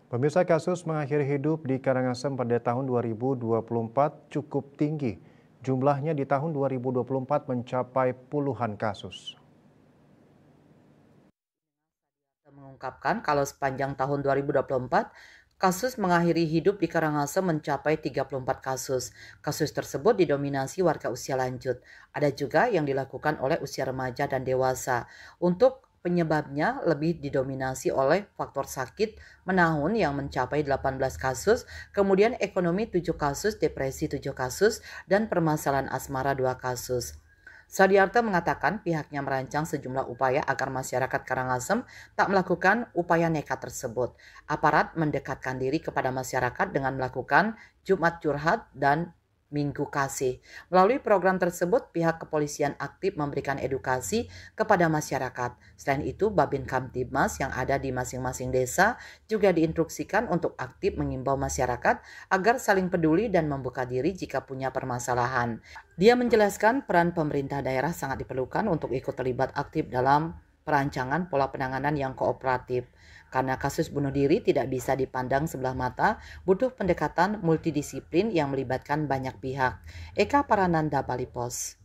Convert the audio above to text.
Pemirsa, kasus mengakhiri hidup di Karangasem pada tahun 2024 cukup tinggi. Jumlahnya di tahun 2024 mencapai puluhan kasus. Mengungkapkan kalau sepanjang tahun 2024, kasus mengakhiri hidup di Karangasem mencapai 34 kasus. Kasus tersebut didominasi warga usia lanjut. Ada juga yang dilakukan oleh usia remaja dan dewasa. Untuk penyebabnya lebih didominasi oleh faktor sakit menahun yang mencapai 18 kasus, kemudian ekonomi 7 kasus, depresi 7 kasus, dan permasalahan asmara 2 kasus. Sadiarto mengatakan pihaknya merancang sejumlah upaya agar masyarakat Karangasem tak melakukan upaya nekat tersebut. Aparat mendekatkan diri kepada masyarakat dengan melakukan Jumat Curhat dan Minggu Kasih. Melalui program tersebut, pihak kepolisian aktif memberikan edukasi kepada masyarakat. Selain itu, Babin Kamtibmas yang ada di masing-masing desa juga diinstruksikan untuk aktif mengimbau masyarakat agar saling peduli dan membuka diri jika punya permasalahan. Dia menjelaskan peran pemerintah daerah sangat diperlukan untuk ikut terlibat aktif dalam perancangan pola penanganan yang kooperatif. Karena kasus bunuh diri tidak bisa dipandang sebelah mata, butuh pendekatan multidisiplin yang melibatkan banyak pihak. Eka Parananda, Bali Pos.